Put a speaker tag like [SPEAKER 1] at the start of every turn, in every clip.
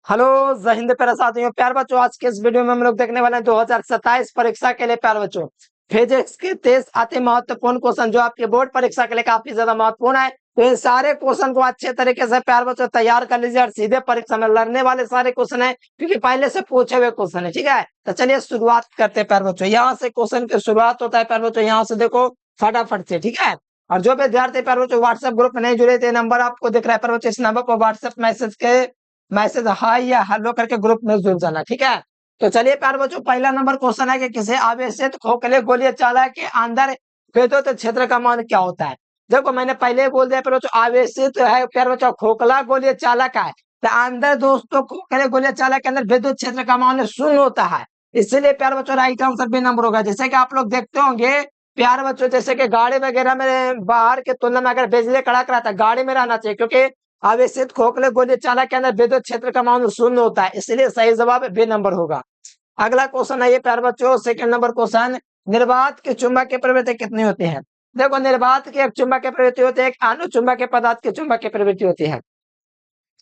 [SPEAKER 1] Hello. जय हिंद प्यारे साथियों, प्यार बच्चों, आज के इस वीडियो में हम लोग देखने वाले हैं 2027 परीक्षा के लिए प्यार बच्चों फिजिक्स के 23 अति महत्वपूर्ण क्वेश्चन जो आपके बोर्ड परीक्षा के लिए काफी ज्यादा महत्वपूर्ण है। तो इन सारे क्वेश्चन को अच्छे तरीके से प्यार बच्चों तैयार कर लीजिए और सीधे परीक्षा में लड़ने वाले सारे क्वेश्चन है, क्योंकि पहले से पूछे हुए क्वेश्चन है। ठीक है, तो चलिए शुरुआत करते हैं प्यार बच्चों। यहाँ से क्वेश्चन की शुरुआत होता है प्यार बच्चों, यहाँ से देखो फटाफट से। ठीक है, और जो विद्यार्थी प्यार बच्चों व्हाट्सएप ग्रुप में नहीं जुड़े थे, नंबर आपको दिख रहा है प्यार बच्चों, इस नंबर पर व्हाट्सएप मैसेज हाई या हेलो करके ग्रुप में जुड़ जाना। ठीक है, तो चलिए प्यार बच्चों, पहला नंबर क्वेश्चन है कि किसी आवेशित खोखले गोलीय चालक के अंदर विद्युत क्षेत्र का मान क्या होता है। देखो मैंने पहले ही बोल दिया प्यार बच्चों, आवेशित है प्यार बच्चों खोखला गोलीय चालक है, तो अंदर दोस्तों खोखले गोलीय चालक के अंदर विद्युत क्षेत्र का मान शून्य होता है। इसलिए प्यार बच्चों राइट आंसर बी नंबर होगा। जैसे कि आप लोग देखते होंगे प्यार बच्चों, जैसे कि गाड़ी वगैरह में बाहर के तुलना में अगर बिजली कड़क रहा था, गाड़ी में रहना चाहिए, क्योंकि आवेशित खोखले गोलीय चालक के अंदर विद्युत क्षेत्र का मान शून्य होता है। इसलिए सही जवाब बी नंबर होगा। अगला क्वेश्चन है ये प्यार बच्चों, सेकंड नंबर क्वेश्चन, निर्वात की चुंबकीय प्रवृत्ति कितनी होती है। देखो निर्वात की एक चुंबकीय प्रवृत्ति होती है, एक अनुचुंबकीय पदार्थ की चुंबकीय प्रवृत्ति होती है।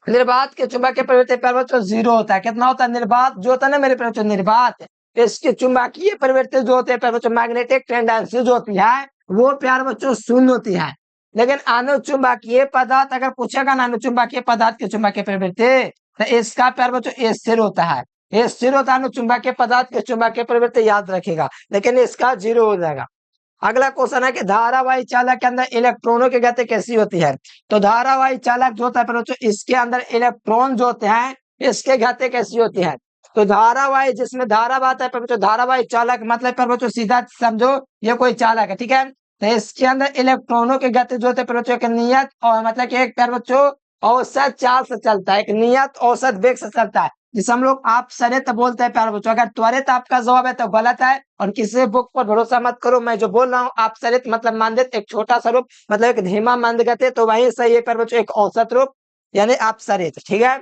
[SPEAKER 1] निर्वात की चुंबकीय प्रवृत्ति प्यार बच्चों जीरो होता है। कितना होता है निर्वात जो होता है ना मेरे प्यार बच्चों, निर्वात इसकी चुंबकीय प्रवृत्ति जो होती है प्यार बच्चों, मैग्नेटिक टेंडेंसी जो होती है वो प्यार बच्चों शून्य होती है। लेकिन अनुचुंबकीय पदार्थ अगर पूछेगा ना, अनुचुंबकीय पदार्थ की चुंबकीय प्रवृत्ति, तो इसका प्यार बच्चों स्थिर होता है। ये स्थिर होता है अनुचुंबकीय पदार्थ की चुंबकीय प्रवृत्ति, याद रखेगा, लेकिन इसका जीरो हो जाएगा। अगला क्वेश्चन है कि धारावाही चालक के अंदर इलेक्ट्रॉनों की गति कैसी होती है। तो धारावाही चालक जो होता है बच्चों, इसके अंदर इलेक्ट्रॉन जो होते हैं इसके गति कैसी होती है। तो धारावाही जिसमें धारा बहता है बच्चों, धारावाही चालक मतलब पर बच्चों सीधा समझो ये कोई चालक है। ठीक है, तो इसके अंदर इलेक्ट्रॉनों की गति जो होती है बच्चों एक नियत और मतलब कि एक पर बच्चों औसत चाल से चलता है, एक नियत औसत वेग से चलता है, जिसे हम लोग आप सरित बोलते हैं प्यारे बच्चों। अगर त्वरित आपका जवाब है तो गलत है, और किसी बुक पर भरोसा मत करो। मैं जो बोल रहा हूँ आप सरित मतलब मानदित एक छोटा सा रूप, मतलब एक धीमा मंद गति, तो वही सही है प्यारे बच्चों, एक औसत रूप यानी आप सरित। ठीक है,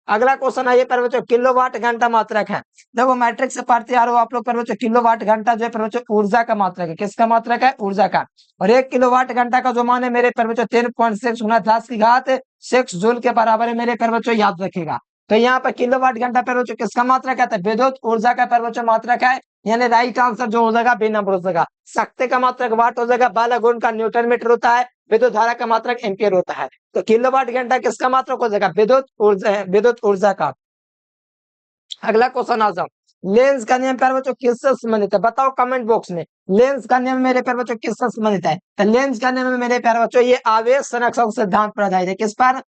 [SPEAKER 1] अगला क्वेश्चन है ये प्यारे बच्चों, किलोवाट घंटा मात्रक है। देखो मैट्रिक से पढ़ते आ रहे हो आप लोग प्यारे बच्चों, किलोवाट घंटा जो है प्यारे बच्चों ऊर्जा का मात्रक है। किसका मात्रक है? ऊर्जा का। और 1 किलोवाट घंटा का जो मान है मेरे प्यारे बच्चों 10.6 गुना 10 की घात 6 जूल के बराबर है मेरे प्यारे बच्चों, याद रखेगा। तो यहाँ पर किलोवाट घंटा प्यारे बच्चों किसका मात्रक है? तो विद्युत ऊर्जा का प्यारे बच्चों मात्रक है, यानी राइट आंसर जो हो जाएगा बी नंबर हो जाएगा। शक्ति का मात्रक वाट हो जाएगा, बल गुण का न्यूटन मीटर होता है, विद्युत धारा का मात्रक एम्पियर होता है। तो किलोवाट घंटा किसका मात्रक हो जाएगा? विद्युत ऊर्जा का। अगला क्वेश्चन आ जाओ, लेंस का नियम प्यारे बच्चों किससे संबंधित है? बताओ कमेंट बॉक्स में, लेंस का नियम मेरे प्यारे बच्चों किससे संबंधित है? तो लेंस का नियम मेरे प्यारे बच्चों ये आवेश संरक्षण सिद्धांत पर आधारित है। किस पर?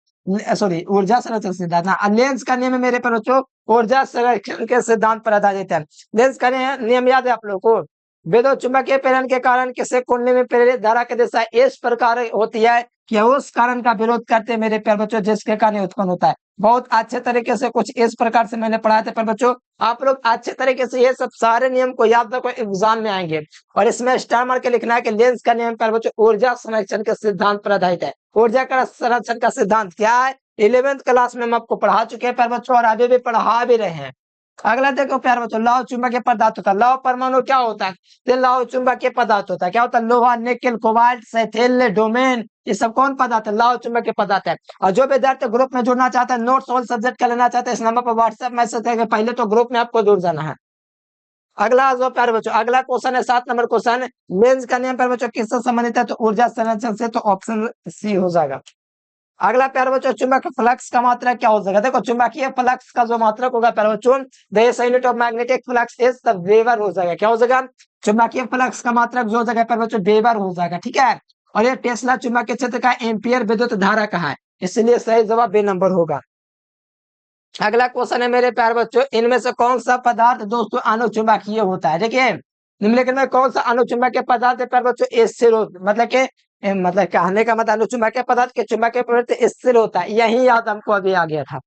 [SPEAKER 1] सॉरी, ऊर्जा संरक्षण सिद्धांत ना। लेंस का नियम मेरे प्यारे बच्चों ऊर्जा संरक्षण के सिद्धांत पर आधारित है। लेंस का नियम याद है आप लोग को? विद्युत चुंबकीय प्रेरण के कारण किसी कुंडली में प्रेरित धारा की दिशा इस प्रकार होती है कि उस कारण का विरोध करते मेरे प्यारे बच्चों जिसके कारण उत्पन्न होता है। बहुत अच्छे तरीके से कुछ इस प्रकार से मैंने पढ़ाया था पर बच्चों, आप लोग अच्छे तरीके से ये सब सारे नियम को याद रखो, एग्जाम में आएंगे। और इसमें स्टार मार के लिखना है कि लेंस का नियम पर बच्चों ऊर्जा संरक्षण के सिद्धांत पर आधारित है। ऊर्जा का संरक्षण का सिद्धांत क्या है? 11th क्लास में हम आपको पढ़ा चुके हैं पर बच्चों, और आगे भी पढ़ा भी रहे हैं। अगला देखो प्यार बच्चों, लौह चुंबकीय पदार्थ होता है। लौह परमाणु क्या होता है? तो लौह चुंबकीय पदार्थ होता है। क्या होता है? लोहा, निकेल, कोबाल्ट, सैथिल, डोमेन, ये सब कौन पदार्थ है? लौह चुंबकीय पदार्थ है। और जो विद्यार्थी ग्रुप में जुड़ना चाहता है, नोट्स ऑल सब्जेक्ट का लेना चाहते हैं, इस नंबर पर व्हाट्सएप मैसेज करके पहले तो ग्रुप में आपको जुड़ जाना है। अगला जो प्यारे बच्चों, अगला क्वेश्चन है 7 नंबर क्वेश्चन, लेंस का नियम प्यारे बच्चों किससे संबंधित है? तो ऊर्जा संरक्षण से, तो ऑप्शन सी हो जाएगा। अगला प्यारे बच्चों, चुंबकीय फ्लक्स का मात्रक क्या हो जाएगा? देखो चुंबकीय फ्लक्स का जो मात्रक होगा प्यारे बच्चों, the SI unit of magnetic flux is the weber हो जाएगा। क्या हो जाएगा? चुंबकीय फ्लक्स का मात्रक जो हो जाएगा प्यारे बच्चों वेबर हो जाएगा। ठीक है, और ये टेस्ला चुंबकीय क्षेत्र का एम्पियर विद्युत धारा का है, इसलिए सही जवाब बी नंबर होगा। अगला क्वेश्चन है मेरे प्यारे बच्चों, इनमें से कौन सा पदार्थ दोस्तों अनुचुंबकीय होता है? देखिए निम्नलिखित में कौन सा अनुचुंबकीय पदार्थ है प्यारे बच्चों स्थिर मतलब के मतलब कहने का मतलब अनुचुंबकीय पदार्थ के चुंबकीय प्रवृत्ति स्थिर होता है, यही याद हमको अभी आ गया था।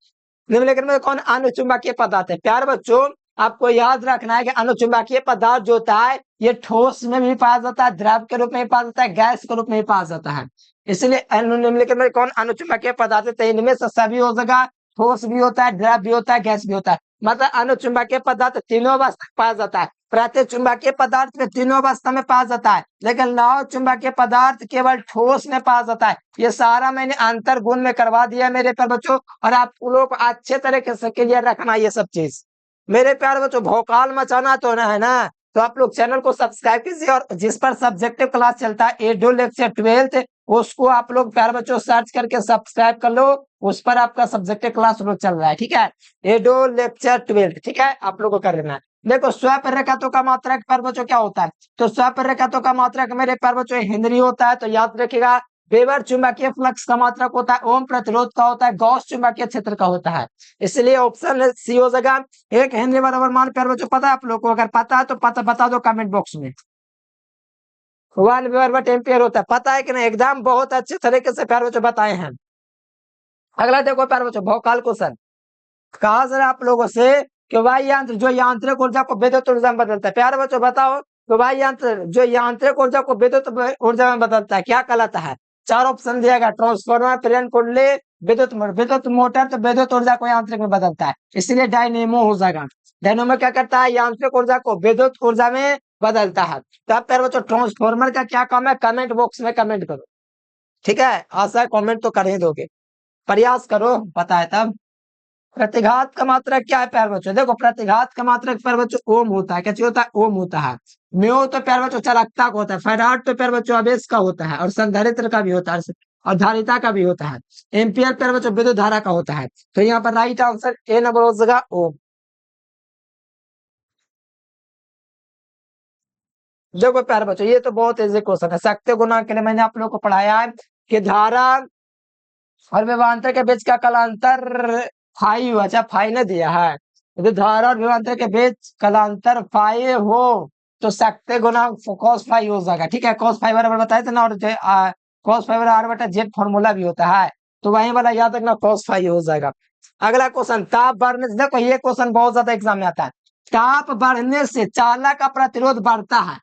[SPEAKER 1] निम्नलिखित में कौन अनुचुंबकीय पदार्थ है? प्यारे बच्चों आपको याद रखना है कि अनुचुंबकीय पदार्थ जो होता है ये ठोस में भी पाया जाता है, द्रव के रूप में भी पाया जाता है, गैस के रूप में भी पाया जाता है। इसलिए निम्नलिखित में कौन अनुचुंबकीय पदार्थ है? तो इनमें से सभी हो जाएगा, ठोस भी होता है, द्रव भी होता है, गैस भी होता है। मतलब अनुचुंबकीय पदार्थ तीनों अवस्था पाया जाता है, प्रति चुंबकीय पदार्थ में तीनों अवस्था में पाया जाता है, लेकिन लौह चुंबकीय पदार्थ केवल ठोस में पाया जाता है। ये सारा मैंने अंतर गुण में करवा दिया मेरे प्यारे बच्चों, और आप लोग अच्छे तरीके से क्लियर रखना ये सब चीज। मेरे प्यारे बच्चों भौकाल मचाना तो ना है ना, तो आप लोग चैनल को सब्सक्राइब कीजिए, और जिस पर सब्जेक्टिव क्लास चलता है एडो लेक्चर 12th, उसको आप लोग प्यारे बच्चों सर्च करके सब्सक्राइब कर लो, उस पर आपका सब्जेक्टिव क्लास रोज चल रहा है, ठीक है। एडो लेक्चर 12th, ठीक है, आप लोग को कर लेना है। देखो स्वप्रेरकत्व का मात्रक प्यारे बच्चों क्या होता है, तो स्वप्रेरकत्व का मात्रक मेरे प्यारे बच्चों हेनरी होता है, तो याद रखिएगा। वेबर चुंबकीय फ्लक्स का मात्रक होता है, ओम प्रतिरोध का होता है, गॉस चुंबकीय क्षेत्र का होता है। इसलिए ऑप्शन सी हो जाएगा। एक हेनरी बराबर मान प्यारे बच्चों पता है आप लोग को, अगर पता है तो पता बता दो कमेंट बॉक्स में। 1 वेबर/एम्पियर होता है, पता है कि नहीं, एकदम बहुत अच्छे तरीके से प्यारे बच्चों बताए हैं। अगला देखो प्यारे बच्चों भौकाल क्वेश्चन, कहा जरा आप लोगों से कि वायु यंत्र जो यांत्रिक ऊर्जा को विद्युत ऊर्जा में बदलता है, प्यारे बच्चों बताओ तो वायु यंत्र जो यांत्रिक ऊर्जा को विद्युत ऊर्जा में बदलता है क्या कहलाता है। चार ऑप्शन दिया गया, ट्रांसफार्मर, प्रेरण कुंडली, विद्युत मोटर, तो विद्युत ऊर्जा को यांत्रिक में बदलता है, इसलिए डायनेमो हो जाएगा। डायनेमो क्या करता है, यांत्रिक ऊर्जा को विद्युत ऊर्जा में बदलता है। तो अब प्यारे बच्चों ट्रांसफार्मर का क्या काम है, कमेंट बॉक्स में कमेंट करो, ठीक है, आशा है कमेंट तो कर ही दोगे, प्रयास करो, पता है तब। प्रतिघात का मात्रक क्या है प्यारे बच्चों, देखो प्रतिघात का मात्रक प्यारे बच्चों ओम होता है, क्या चीज होता है, ओम होता है। म्यू तो प्यारे बच्चों चालकता का होता है, फैराड तो प्यारे बच्चों आवेश का होता है, और संधारित्र का भी होता है, और धारिता का भी होता है। एम्पियर प्यारे बच्चों विद्युत धारा का होता है, तो यहाँ पर राइट आंसर ए नंबर हो जाएगा ओम। देखो प्यारे बच्चों ये तो बहुत इजी क्वेश्चन है, शक्ति गुणांक के लिए मैंने आप लोग को पढ़ाया है कि धारा और विभवांतर के बीच का कालांतर फाइव, अच्छा फाइव ने दिया है, यदि धारा और विभवांतर के बीच कालांतर फाइव हो तो शक्ति गुना cos फाइव हो जाएगा, ठीक है। cos फाइव बराबर बताए थे ना, और cos फाइव आर बटा जेड फॉर्मूला भी होता है, तो वही वाला याद रखना cos फाइव हो जाएगा। अगला क्वेश्चन, ताप बढ़ने से, देखो ये क्वेश्चन बहुत ज्यादा एग्जाम में आता है। ताप बढ़ने से चालक का प्रतिरोध बढ़ता है,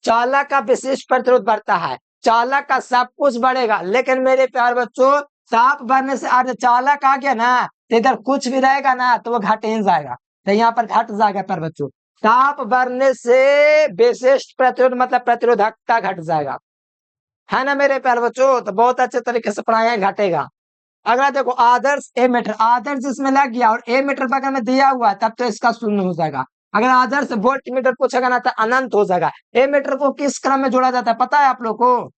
[SPEAKER 1] चालक का विशिष्ट प्रतिरोध बढ़ता है, चालक का सब कुछ बढ़ेगा, लेकिन मेरे प्यार बच्चों ताप बढ़ने से अर्धचालक आ गया ना, तो इधर कुछ भी रहेगा ना तो वो घट ही जाएगा, तो यहाँ पर घट जाएगा प्यार बच्चों। ताप बढ़ने से विशिष्ट प्रतिरोध मतलब प्रतिरोधकता घट जाएगा, है ना मेरे प्यार बच्चों, तो बहुत अच्छे तरीके से पढ़ाया घटेगा। अगला देखो आदर्श एमीटर, आदर्श इसमें लग गया और एमीटर बगल में दिया हुआ है, तब तो इसका शून्य हो जाएगा। अगर आदर्श वोल्ट मीटर पूछेगा ना तो अनंत हो जाएगा। एमीटर को किस क्रम में जोड़ा जाता है पता है आप लोग को,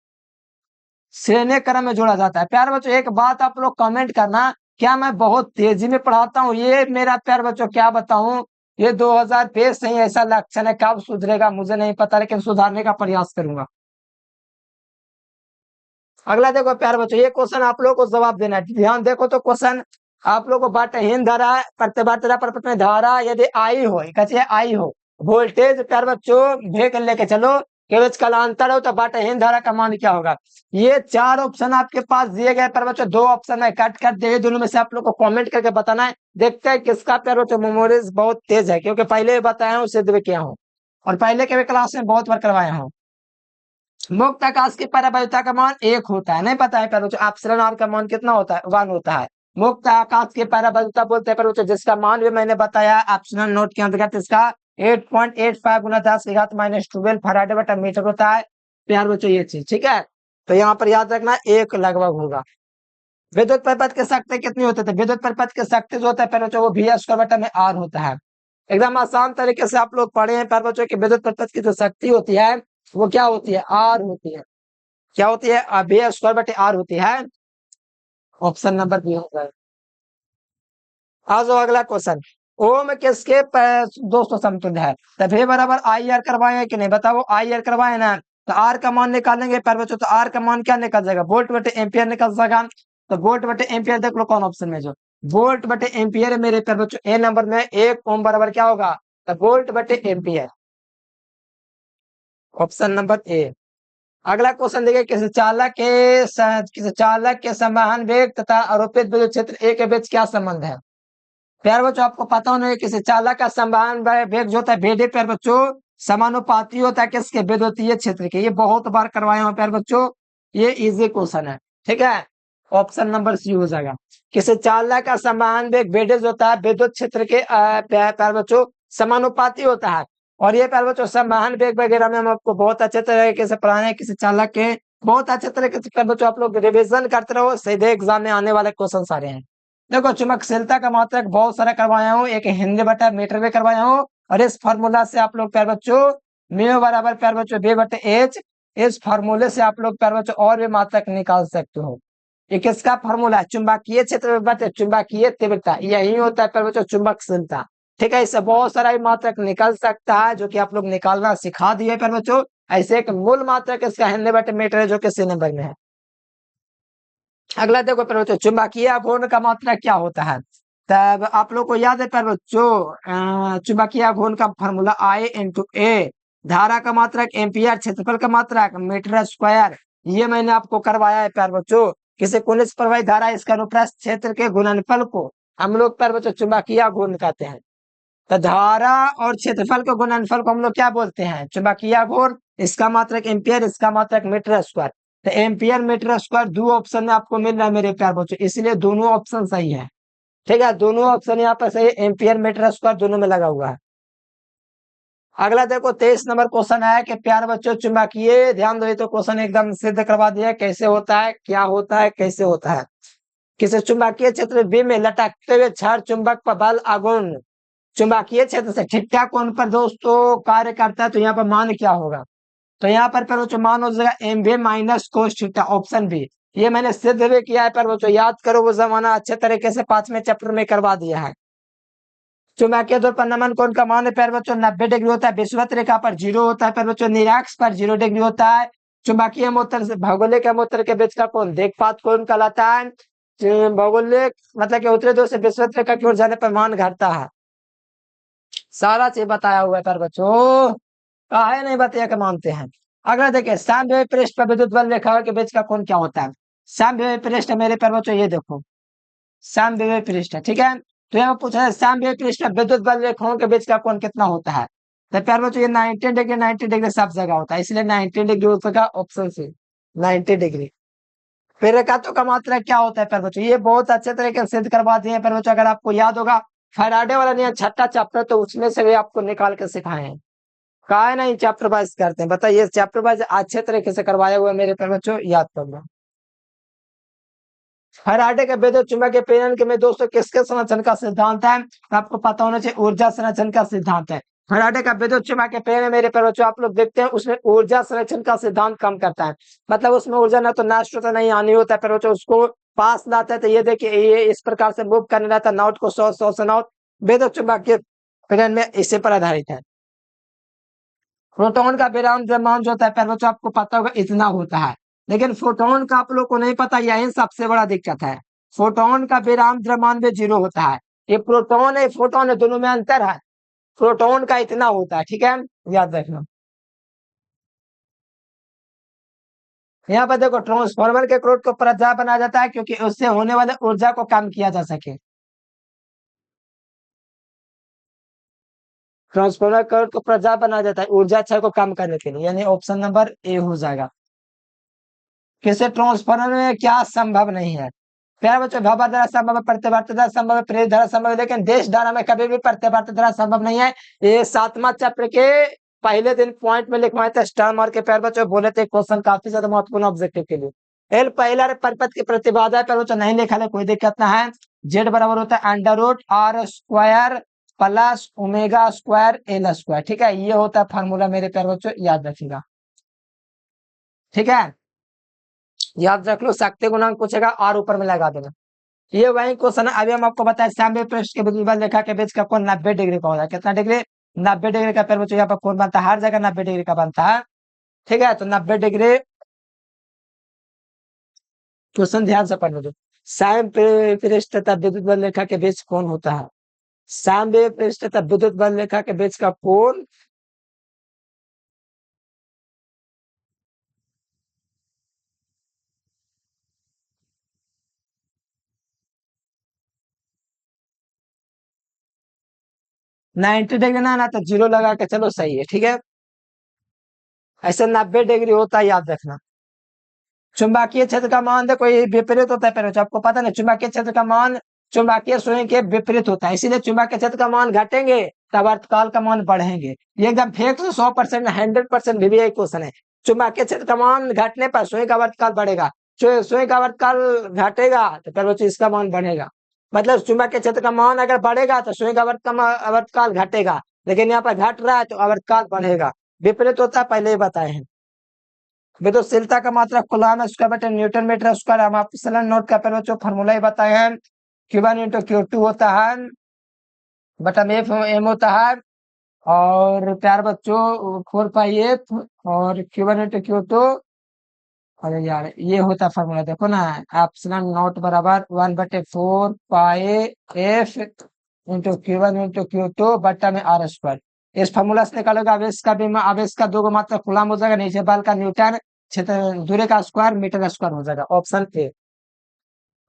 [SPEAKER 1] श्रेणी क्रम में जोड़ा जाता है। प्यार बच्चों एक बात आप लोग कमेंट करना, क्या मैं बहुत तेजी में पढ़ाता हूँ, ये मेरा प्यार बच्चों क्या बताऊं, ये 2020 से ही ऐसा लक्षण है, कब सुधरेगा मुझे नहीं पता, लेकिन सुधारने का प्रयास करूंगा। अगला देखो प्यार बच्चों ये क्वेश्चन आप लोग को जवाब देना है, ध्यान देखो तो क्वेश्चन आप लोग को बाटहीन धारा प्रतिबाधा पर में धारा यदि आई हो, आई हो, वोल्टेज प्यार बच्चों भेग लेके चलो केवल कालांतर हो, तो बाटहीन धारा का मान क्या होगा। ये चार ऑप्शन आपके पास दिए गए प्यार बच्चों, दो ऑप्शन है कट कर दिए, दोनों में से आप लोग को कमेंट करके बताना है, देखते हैं किसका प्यार बच्चों मेमोरीज बहुत तेज है, क्योंकि पहले भी बताया हूँ, सिद्ध भी किया हूँ, और पहले के भी क्लास में बहुत बार करवाया हूँ। मुक्त आकाश की पराबैधता का मान 1 होता है, नहीं पता है पर एप्सिलॉन आर का मान कितना होता है 1 होता है। मुक्त आकाश की पराबैधता बोलते हैं पर जिसका मान भी मैंने बताया एप्सिलॉन नोट के अंतर्गत, इसका 8.85 गुना 10⁻12 फराडे बटा मीटर होता है प्यार बच्चों, ये चीज ठीक है। तो यहाँ पर याद रखना 1 लगभग होगा। विद्युत परिपथ की शक्ति कितनी होती है, विद्युत परिपथ की शक्ति जो होता है प्यार बच्चों वो v² बटा में r होता है। एकदम आसान तरीके से आप लोग पढ़े हैं प्यार बच्चों की विद्युत परिपथ की जो शक्ति होती है वो क्या होती है, आर होती है, क्या होती है, v² बटे आर होती है, ऑप्शन नंबर बी होगा। आ जाओ अगला क्वेश्चन, ओम किसके दोस्तों समतुल्य है, तो v बराबर आई आर करवाए कि नहीं बताओ, आई आर करवाए ना, तो आर का मान निकालेंगे प्यार बच्चों, तो आर का मान क्या निकल जाएगा, वोल्ट बटे एम्पियर निकल जाएगा, तो वोल्ट बटे एम्पियर देख लो कौन ऑप्शन में जो वोल्ट बटे एम्पियर मेरे प्यार बच्चों ए नंबर में 1 ओम बराबर क्या होगा, तो वोल्ट बटे एम्पियर, ऑप्शन नंबर ए। अगला क्वेश्चन देखिए, किसी चालक के समान वेग तथा आरोपित विद्युत क्षेत्र ए के बीच क्या संबंध है। प्यार बच्चों आपको पता होना है किसी चालक का समान वेग जो होता है भेदे प्यार बच्चों समानुपाती होता है किसके, विद्युतीय क्षेत्र के, ये बहुत बार करवाए हैं प्यार बच्चों, ये इजी क्वेश्चन है, ठीक है, ऑप्शन नंबर सी हो जाएगा। किसी चालक का समान वेग भेदे जो होता है विद्युत क्षेत्र के प्यार बच्चों समानुपाती होता है, और ये प्यारे बच्चों संवहन वेग वगैरह में हम आपको बहुत अच्छे तरीके से पढ़ाने किसी चालक के बहुत अच्छे तरीके से प्यारे बच्चों आप लोग रिविजन करते रहो, सीधे एग्जाम में आने वाले क्वेश्चन सारे हैं। देखो चुंबकशीलता का मात्रक बहुत सारा करवाया हूँ, एक हेनरी बटा मीटर में करवाया हूँ, और इस फार्मूला से आप लोग प्यारे बच्चों म्यू बराबर प्यारे बच्चों बी बटे एच, इस फार्मूले से आप लोग प्यारे बच्चों और भी मात्रक निकाल सकते हो। ये किसका फार्मूला है? चुंबकीय क्षेत्र बटे चुंबकीय तीव्रता, यही होता है प्यारे बच्चों चुंबकशीलता। ठीक है, इससे बहुत सारा मात्रक निकल सकता है जो कि आप लोग निकालना सिखा दिए प्यारे बच्चों। ऐसे एक मूल मात्रक इसका हेनरी बटे मीटर है जो कि सी नंबर में है। अगला देखो प्यारे बच्चों चुंबकीय घूर्ण का मात्रक क्या होता है? तब आप लोग को याद है प्यारे बच्चों चुंबकीय घूर्ण का फार्मूला आई इंटू ए, धारा का मात्रक एम्पियर, क्षेत्रफल का मात्रक मीटर स्क्वायर, ये मैंने आपको करवाया है प्यारे बच्चों। किसी कुनित प्रवाहित धारा इसका अनुप्रस्थ क्षेत्र के गुणनफल को हम लोग प्यारे बच्चों चुंबकीय घूर्ण कहते हैं। तो धारा और क्षेत्रफल के गुणनफल को हम लोग क्या बोलते हैं? चुंबकीय घूर्ण। इसका मात्रक एम्पियर, इसका मात्रक मीटर स्क्वायर। तो एम्पियर मीटर स्क्वायर दो ऑप्शन में आपको मिल रहा है मेरे प्यार बच्चों, इसलिए दोनों ऑप्शन सही है। ठीक है, दोनों ऑप्शन यहाँ पर सही है, एम्पियर मीटर स्क्वायर दोनों में लगा हुआ है। अगला देखो 23 नंबर क्वेश्चन है कि प्यार बच्चों चुंबकीय, ध्यान दो, ये तो क्वेश्चन एकदम सिद्ध करवा दिया कैसे होता है, क्या होता है, कैसे होता है। किसी चुंबकीय क्षेत्र बी में लटकते हुए छड़ चुंबक पर बल आघूर्ण चुंबकीय क्षेत्र से ठीकठा कोण पर दोस्तों कार्य करता है, तो यहाँ पर मान क्या होगा? तो यहाँ पर बच्चों मान हो जाएगा M B minus cos theta, option B. ये मैंने सिद्ध भी किया है पर बच्चों याद करो, वो जमाना अच्छे तरीके से 5वें चैप्टर में करवा दिया है। चुंबकीय ध्रुव पर नमन कोण का मान है प्यारे बच्चों 90 डिग्री होता है, विषुवत रेखा पर 0 होता है प्यारे बच्चों, निरक्ष पर 0 डिग्री होता है। चुंबकीय मोत्र से भौगोलिक मोत्र के बीच का कोण देखपात कोण कहलाता है। भौगोलिक मतलब कि उत्तरी ध्रुव से विषुवत रेखा की ओर जाने पर मान घटता है। सारा चीज बताया हुआ है पर बच्चों, काहे नहीं बताया के मानते हैं। अगला देखिए समविभव पृष्ठ पर विद्युत बल रेखा के बीच का कोण क्या होता है? समविभव पृष्ठ मेरे पर बच्चों ये देखो समविभव पृष्ठ, ठीक है। तो यहाँ पूछा है समविभव पृष्ठ पर विद्युत बल रेखाओं के बीच का कोण कितना होता है? तो प्यार बच्चों ये 90 डिग्री, 90 डिग्री सब जगह होता है, इसलिए 90 डिग्री हो सका ऑप्शन सी 90 डिग्री। फिर रेखाओं का मात्रक क्या होता है प्यार बच्चों? ये बहुत अच्छे तरीके से सिद्ध करवा दिए हैं प्यार बच्चों, अगर आपको याद होगा फैराडे वाला नियम छठा चैप्टर, तो उसमें से भी आपको निकाल के सिखाए हैं। कहा है नहीं चैप्टर वाइज करते हैं, बताइए चैप्टर वाइज अच्छे तरीके से करवाया हुआ है मेरे प्यारे बच्चों, याद कर लो। फैराडे के विद्युत चुंबकीय प्रेरण के में दोस्तों किसके संरक्षण का सिद्धांत है? तो आपको पता होना चाहिए ऊर्जा संरक्षण का सिद्धांत है। फैराडे का विद्युत चुंबकीय प्रेरण मेरे प्यारे बच्चों आप लोग देखते हैं उसमें ऊर्जा संरक्षण का सिद्धांत काम करता है, मतलब उसमें ऊर्जा ना तो नष्ट होता नहीं हानि होता है प्यारे बच्चों, उसको पास लाता है। तो ये देखिए ये इस प्रकार से मूव करने रहता है नॉट को 100 से नॉट, विद्युत चुंबकीय प्रेरण में इसी पर आधारित है। प्रोटॉन का विराम द्रव्यमान जो होता है प्यारे बच्चों आपको पता होगा इतना होता है, लेकिन फोटोन का आप लोग को नहीं पता, यही सबसे बड़ा दिक्कत है। फोटोन का विराम द्रव्यमान भी 0 होता है। ये प्रोटॉन है फोटोन है दोनों में अंतर है, प्रोटॉन का इतना होता है, ठीक है, याद रखना। यहाँ पर देखो ट्रांसफार्मर के क्रोध को प्रजा बनाया जाता है क्योंकि उससे होने वाले ऊर्जा को कम किया जा सके। ट्रांसफार्मर करंट को प्रजा बनाया जाता है ऊर्जा क्षय को कम करने के लिए, यानी ऑप्शन नंबर ए हो जाएगा। किसी ट्रांसफार्मर में क्या संभव नहीं है? प्यारे बच्चों भवर धारा संभव है, प्रतिवर्ती धारा संभव है, प्रेरित धारा संभव है, लेकिन देश धारा में कभी भी प्रतिवर्ती धारा संभव नहीं है। ये 7वां चैप्टर के पहले दिन पॉइंट में लिखवाए थे स्टार मार के, प्यारे बच्चों बोले थे क्वेश्चन काफी ज्यादा महत्वपूर्ण ऑब्जेक्टिव के लिए। एल पहला परिपथ की प्रतिबाधा प्यारे बच्चों नहीं लिखा है, कोई दिक्कत ना है। जेड बराबर होता है under root R square plus omega square L square, ठीक है, ये होता है फार्मूला मेरे प्यारे बच्चों, याद रखिएगा, ठीक है, याद रख लो। शक्ति गुणांक पूछेगा और ऊपर में लगा देना। ये वही क्वेश्चन अभी हम आपको बताया समविभव पृष्ठ के विद्युत रेखा के बीच का कोण 90 डिग्री का होता है, कितना डिग्री? 90 डिग्री का प्यारे बच्चों यहाँ पर कोण बनता है, हर जगह 90 डिग्री का बनता है, ठीक है। तो 90 डिग्री क्वेश्चन ध्यान से पढ़ने दो। समविभव पृष्ठ तथा विद्युत बल रेखा के बीच कोण होता है, समविभव पृष्ठ तथा विद्युत बल रेखा के बीच का कोण 90 डिग्री ना तो 0 लगा के चलो सही है, ठीक है, ऐसे 90 डिग्री होता है, याद रखना। चुंबकीय क्षेत्र का मान देखो ये विपरीत होता है, पहले आपको पता नहीं चुंबकीय क्षेत्र का मान चुंबकीय सुई के विपरीत होता है, इसीलिए चुंबकीय क्षेत्र का मान घटेंगे तब आवर्तकाल का मान बढ़ेंगे। ये एकदम फेक 100% 100% VVI क्वेश्चन है। चुंबकीय क्षेत्र का मान घटने पर सुई का आवर्तकाल बढ़ेगा, सुई का आवर्तकाल घटेगा तो फिर बच्चों इसका मान बढ़ेगा। मतलब चुंबकीय क्षेत्र का मान अगर बढ़ेगा तो सुई का आवर्तकाल घटेगा, लेकिन यहाँ पर घट रहा है तो आवर्तकाल बढ़ेगा। विपरीत होता है, पहले ही बताए हैं। विद्युतशीलता का मात्रा कूलम स्क्वायर बटे न्यूटन मीटर स्क्वायर, हम आप नोट कर बच्चों फॉर्मूला ही बताए हैं। Q1 इंटू Q2 होता है बटा में एम होता है, और प्यार बच्चों 4 पाई F, और Q1 इंटू Q2, अरे यार ये होता फॉर्मूला देखो ना, एप्सिलॉन नॉट बराबर 1/4 पाई F into Q1 into Q2 बट्टा में R स्क्वायर। इस फॉर्मूला से निकालोगे आवेश का दो मात्रा कूलम हो जाएगा, नीचे बल का न्यूटन, क्षेत्र दूरी का स्क्वायर मीटर स्क्वायर हो जाएगा। Option A.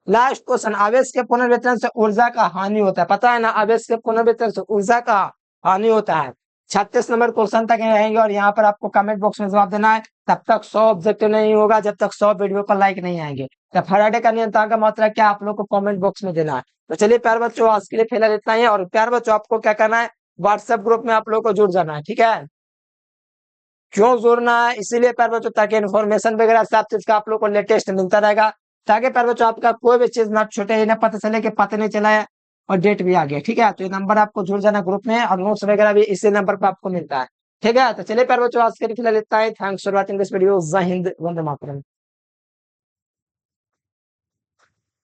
[SPEAKER 1] लास्ट क्वेश्चन, आवेश के पुनर्वितरण से ऊर्जा का हानि होता है, पता है ना, आवेश के पुनर्वितरण से ऊर्जा का हानि होता है। 36 नंबर क्वेश्चन तक रहेंगे और यहाँ पर आपको कमेंट बॉक्स में जवाब देना है। तब तक 100 ऑब्जेक्टिव नहीं होगा जब तक 100 वीडियो पर लाइक नहीं आएंगे। तो फैराडे का नियंत्रण का मात्रा क्या, आप लोग को कमेंट बॉक्स में देना है। तो चलिए प्यार बच्चों, आज के लिए फिलहाल इतना ही है। और प्यार बच्चों, आपको क्या करना है, व्हाट्सएप ग्रुप में आप लोग को जुड़ जाना है, ठीक है। क्यों जुड़ना है, इसीलिए प्यार बच्चों ताकि इन्फॉर्मेशन वगैरह सब चीज का आप लोग को लेटेस्ट मिलता रहेगा, ताकि प्यार बच्चों आपका कोई भी चीज ना छूटे, ना पता चले कि पता नहीं चला है और डेट भी आ गया, ठीक है। तो ये नंबर आपको जुड़ जाना ग्रुप में, और नोट्स वगैरह भी इसी नंबर पर आपको मिलता है, ठीक है। तो चलिए प्यार बच्चों, आज के लिए फिलहाल इतना ही। Thanks for watching this video. जय हिंद, वंदे मातरम।